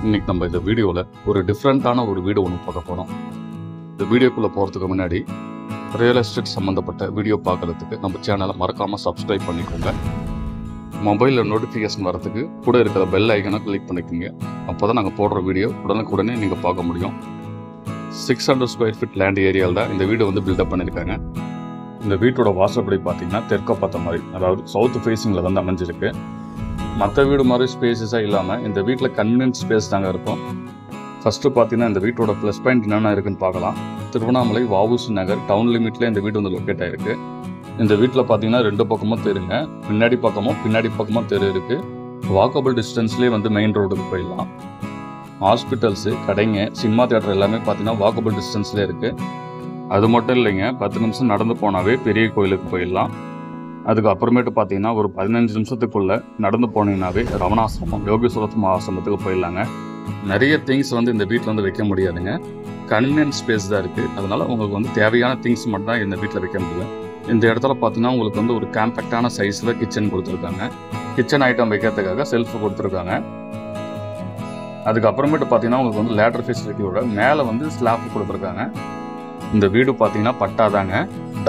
இன்னைக்கு நம்ம இந்த வீடியோவில் ஒரு டிஃப்ரெண்ட்டான ஒரு வீடியோ ஒன்று பார்க்க போகிறோம். இந்த வீடியோக்குள்ளே போகிறதுக்கு முன்னாடி ரியல் எஸ்டேட் சம்மந்தப்பட்ட வீடியோ பார்க்குறதுக்கு நம்ம சேனலை மறக்காமல் சப்ஸ்கிரைப் பண்ணிக்கோங்க. மொபைலில் நோட்டிஃபிகேஷன் வரதுக்கு கூட இருக்கிற பெல் ஐக்கனை கிளிக் பண்ணிக்கோங்க. அப்போ தான் நாங்கள் போடுற வீடியோ உடனுக்குடனே நீங்கள் பார்க்க முடியும். 600 ஸ்கொயர் ஃபீட் லேண்ட் ஏரியாவில் தான் இந்த வீடு வந்து பில்டப் பண்ணியிருக்காங்க. இந்த வீட்டோட வாசப்படி பார்த்தீங்கன்னா தெற்க பார்த்த மாதிரி, அதாவது சவுத் ஃபேஸிங்கில் வந்து அமைஞ்சிருக்கு. மற்ற வீடு மாதிரி ஸ்பேஸஸாக இல்லாமல் இந்த வீட்டில் கன்வீனியன்ட் ஸ்பேஸ் தாங்க இருக்கும். ஃபஸ்ட்டு பார்த்தீங்கன்னா இந்த வீட்டோட ப்ளஸ் பாயிண்ட் என்னென்ன இருக்குன்னு பார்க்கலாம். திருவண்ணாமலை வஉசி நகர் டவுன் லிமிட்டில் இந்த வீடு வந்து லொக்கேட் ஆகிருக்கு. இந்த வீட்டில் பார்த்தீங்கன்னா 2 பக்கமும் தெருங்க, பின்னாடி பக்கமும் தெரு இருக்குது. வாக்கபிள் டிஸ்டன்ஸ்லேயே வந்து மெயின் ரோடுக்கு போயிடலாம். ஹாஸ்பிட்டல்ஸு, கடைங்க, சினிமா தியேட்டர் எல்லாமே பார்த்தீங்கன்னா வாக்கபிள் டிஸ்டன்ஸ்லேயே இருக்குது. அது மட்டும் இல்லைங்க, 10 நிமிஷம் நடந்து போனாவே பெரிய கோயிலுக்கு போயிடலாம். அதுக்கு அப்புறமேட்டு பார்த்தீங்கன்னா ஒரு 15 நிமிஷத்துக்குள்ளே நடந்து போனீங்கன்னாவே ரமணாசிரமம், யோகேஸ்வரத்தும் ஆசிரமத்துக்கு போயிடலாங்க. நிறைய திங்ஸ் வந்து இந்த வீட்டில் வந்து வைக்க முடியாதுங்க. கன்வீனியன்ட் ஸ்பேஸ் தான் இருக்குது. அதனால் உங்களுக்கு வந்து தேவையான திங்ஸ் மட்டும் தான் இந்த வீட்டில் வைக்க முடியும். இந்த இடத்துல பார்த்தீங்கன்னா உங்களுக்கு வந்து ஒரு காம்பேக்டான சைஸில் கிச்சன் கொடுத்துருக்காங்க. கிச்சன் ஐட்டம் வைக்கிறதுக்காக செல்ஃப் கொடுத்துருக்காங்க. அதுக்கப்புறமேட்டு பார்த்தீங்கன்னா உங்களுக்கு வந்து லேடர் ஃபெசிலிட்டியோட மேலே வந்து ஸ்லாப் கொடுத்துருக்காங்க. இந்த வீடு பார்த்தீங்கன்னா பட்டாதாங்க,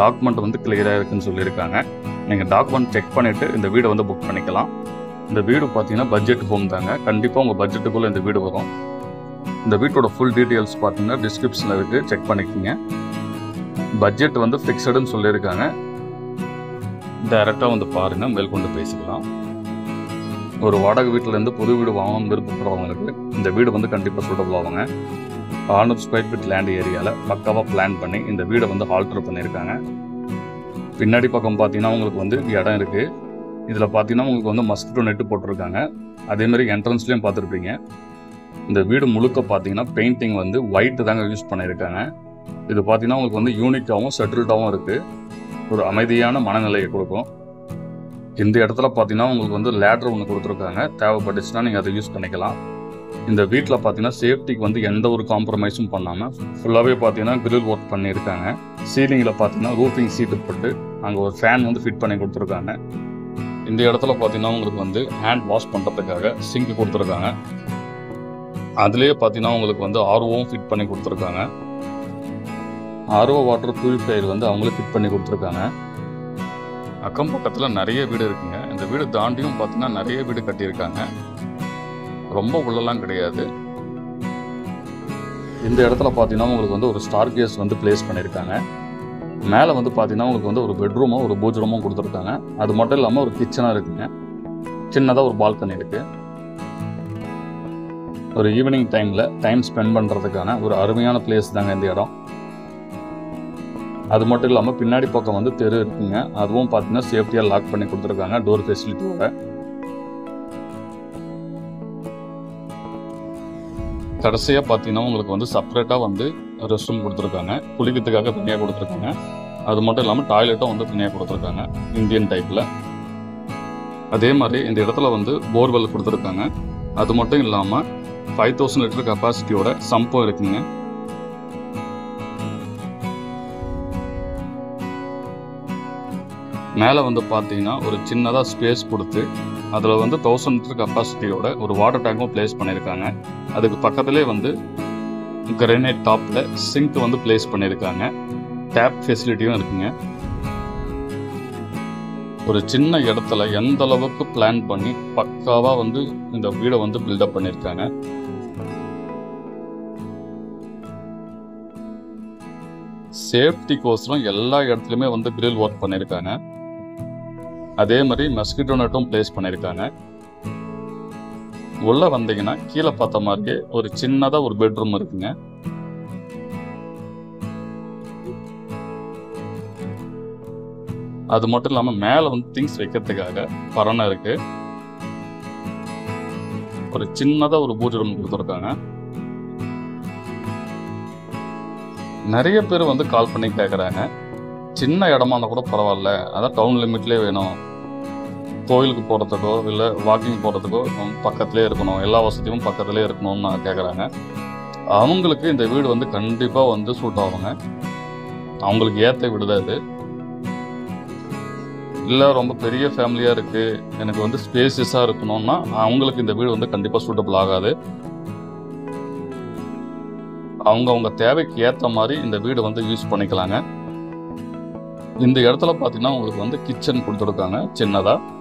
டாக்குமெண்ட் வந்து கிளியராக இருக்குன்னு சொல்லியிருக்காங்க. நீங்கள் டாக்குமெண்ட் செக் பண்ணிவிட்டு இந்த வீடை வந்து புக் பண்ணிக்கலாம். இந்த வீடு பார்த்தீங்கன்னா பட்ஜெட் ஹோம் தாங்க. கண்டிப்பாக உங்கள் பட்ஜெட்டுக்குள்ளே இந்த வீடு வரும். இந்த வீட்டோட ஃபுல் டீட்டெயில்ஸ் பார்த்தீங்கன்னா டிஸ்கிரிப்ஷனில் இருக்குது, செக் பண்ணிக்கோங்க. பட்ஜெட் வந்து ஃபிக்ஸடுன்னு சொல்லியிருக்காங்க. டைரெக்டாக வந்து பாருங்கள், மேற்கொண்டு பேசிக்கலாம். ஒரு வாடகை வீட்டிலேருந்து புது வீடு வாங்கணும்னு விருப்பப்படுறவங்களுக்கு இந்த வீடு வந்து கண்டிப்பாக சூட்டபிள் ஆகுங்க. 600 ஸ்கொயர் ஃபீட் லேண்ட் ஏரியாவில் பக்காவாக பிளான் பண்ணி இந்த வீடை வந்து ஆல்டர் பண்ணியிருக்காங்க. பின்னாடி பக்கம் பார்த்தீங்கன்னா உங்களுக்கு வந்து இடம் இருக்குது. இதில் பார்த்தீங்கன்னா உங்களுக்கு வந்து மஸ்கிட்டோ நெட்டு போட்டிருக்காங்க. அதேமாதிரி என்ட்ரன்ஸ்லேயும் பார்த்துருப்பீங்க. இந்த வீடு முழுக்க பார்த்தீங்கன்னா பெயிண்டிங் வந்து ஒயிட்டு தாங்க யூஸ் பண்ணியிருக்காங்க. இது பார்த்தீங்கன்னா உங்களுக்கு வந்து யூனிக்காகவும் செட்டில்டாகவும் இருக்குது. ஒரு அமைதியான மனநிலையை கொடுக்கும். இந்த இடத்துல பார்த்தீங்கன்னா உங்களுக்கு வந்து லேடர் ஒன்று கொடுத்துருக்காங்க. தேவைப்பட்டுச்சுன்னா நீங்கள் அதை யூஸ் பண்ணிக்கலாம். இந்த வீட்டில் பார்த்தீங்கன்னா சேஃப்டிக்கு வந்து எந்த ஒரு காம்ப்ரமைஸும் பண்ணாமல் ஃபுல்லாகவே பார்த்தீங்கன்னா கிரில் ஒர்க் பண்ணியிருக்காங்க. சீலிங்கில் பார்த்தீங்கன்னா ரூஃபிங் சீட்டு போட்டு அங்கே ஒரு ஃபேன் வந்து ஃபிட் பண்ணி கொடுத்துருக்காங்க. இந்த இடத்துல பார்த்தீங்கன்னா உங்களுக்கு வந்து ஹேண்ட் வாஷ் பண்ணுறதுக்காக சிங்க் கொடுத்துருக்காங்க. அதுலேயே பார்த்தீங்கன்னா உங்களுக்கு வந்து ஆர்ஓவும் ஃபிட் பண்ணி கொடுத்துருக்காங்க. ஆர்ஓ வாட்டர் ப்யூரிஃபையர் வந்து அவங்களே ஃபிட் பண்ணி கொடுத்துருக்காங்க. அக்கம் பக்கத்தில் நிறைய வீடு இருக்குங்க. இந்த வீடு தாண்டியும் பார்த்தீங்கன்னா நிறைய வீடு கட்டியிருக்காங்க. ரொம்ப உள்ளலாம் கிடையாது. இந்த இடத்துல பார்த்தீங்கன்னா உங்களுக்கு வந்து ஒரு ஸ்டார் கேஸ் வந்து பிளேஸ் பண்ணியிருக்காங்க. மேலே வந்து பார்த்தீங்கன்னா உங்களுக்கு வந்து ஒரு பெட்ரூமும் ஒரு பூஜ் ரூமும் கொடுத்துருக்காங்க. அது மட்டும் இல்லாமல் ஒரு கிச்சனாக இருக்குங்க. சின்னதாக ஒரு பால்கனி இருக்குது. ஒரு ஈவினிங் டைம் ஸ்பெண்ட் பண்ணுறதுக்கான ஒரு அருமையான பிளேஸ் தாங்க இந்த இடம். அது மட்டும் இல்லாமல் பின்னாடி பக்கம் வந்து தெரு இருக்குங்க. அதுவும் பார்த்தீங்கன்னா சேஃப்டியாக லாக் பண்ணி கொடுத்துருக்காங்க டோர் ஃபெசிலிட்டியோட. கடைசியாக பார்த்தீங்கன்னா உங்களுக்கு வந்து செப்பரேட்டாக வந்து ரெஸ்ட் ரூம் கொடுத்துருக்காங்க. குளிக்கிறதுக்காக தனியாக கொடுத்துருக்காங்க. அது மட்டும் இல்லாமல் டாய்லெட்டும் வந்து தனியாக கொடுத்துருக்காங்க இந்தியன் டைப்பில். அதே மாதிரி இந்த இடத்துல வந்து போர்வெல் கொடுத்துருக்காங்க. அது மட்டும் இல்லாமல் 5000 லிட்டர் கெப்பாசிட்டியோட சம்பும் இருக்குங்க. மேலே வந்து பார்த்தீங்கன்னா ஒரு சின்னதாக ஸ்பேஸ் கொடுத்து அதில் வந்து 1000 லிட்டர் கெப்பாசிட்டியோட ஒரு வாட்டர் டேங்கும் பிளேஸ் பண்ணியிருக்காங்க. அதுக்கு பக்கத்துலேயே வந்து கிரானைட் டாப்பில் சிங்க் வந்து பிளேஸ் பண்ணியிருக்காங்க. டேப் ஃபெசிலிட்டியும் இருக்குங்க. ஒரு சின்ன இடத்துல எந்த அளவுக்கு பிளான் பண்ணி பக்காவாக வந்து இந்த வீடை வந்து பில்டப் பண்ணியிருக்காங்க. சேஃப்டிக்கோசரம் எல்லா இடத்துலையுமே வந்து கிரில் ஒர்க் பண்ணியிருக்காங்க. அதே மாதிரி மஸ்கிட்டோ நெட்டும் பிளேஸ் பண்ணியிருக்காங்க. உள்ளே வந்தீங்கன்னா கீழே பார்த்த மாதிரியே ஒரு சின்னதாக ஒரு பெட்ரூம் இருக்குங்க. அது மட்டும் இல்லாமல் மேலே வந்து திங்ஸ் வைக்கிறதுக்காக பரணை இருக்கு. ஒரு சின்னதாக ஒரு பூஜை ரூம் கொடுத்துருக்காங்க. நிறைய பேர் வந்து கால் பண்ணி கேட்குறாங்க, சின்ன இடமா இருந்தால் கூட பரவாயில்ல, அதான் டவுன் லிமிட்லேயே வேணும், கோயிலுக்கு போகிறதுக்கோ இல்லை வாக்கிங் போகிறதுக்கோ பக்கத்துலேயே இருக்கணும், எல்லா வசதியும் பக்கத்துலேயே இருக்கணும்னு நான் கேட்குறாங்க. அவங்களுக்கு இந்த வீடு வந்து கண்டிப்பாக வந்து சூட் ஆகுங்க. அவங்களுக்கு ஏற்ற வீடு தான் இது. இல்லை ரொம்ப பெரிய ஃபேமிலியாக இருக்குது, எனக்கு வந்து ஸ்பேசியஸாக இருக்கணும்னா அவங்களுக்கு இந்த வீடு வந்து கண்டிப்பாக சூட்டபிள் ஆகாது. அவங்கவுங்க தேவைக்கு ஏற்ற மாதிரி இந்த வீடு வந்து யூஸ் பண்ணிக்கலாங்க. இந்த இடத்துல பார்த்தீங்கன்னா உங்களுக்கு வந்து கிச்சன் கொடுத்துருக்காங்க சின்னதாக.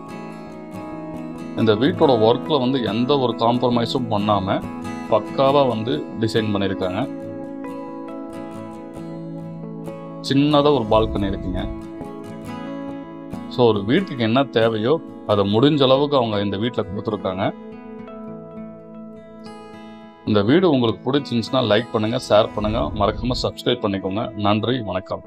இந்த வீட்டோட ஒர்க்கில் வந்து எந்த ஒரு காம்ப்ரமைஸும் பண்ணாமல் பக்காவாக வந்து டிசைன் பண்ணியிருக்காங்க. சின்னதாக ஒரு பால்கனி இருக்குங்க. ஸோ ஒரு வீட்டுக்கு என்ன தேவையோ அதை முடிஞ்ச அளவுக்கு அவங்க இந்த வீட்டில் கொடுத்துருக்காங்க. இந்த வீடு உங்களுக்கு பிடிச்சிருந்துச்சுன்னா லைக் பண்ணுங்கள், ஷேர் பண்ணுங்கள், மறக்காமல் சப்ஸ்கிரைப் பண்ணிக்கோங்க. நன்றி, வணக்கம்.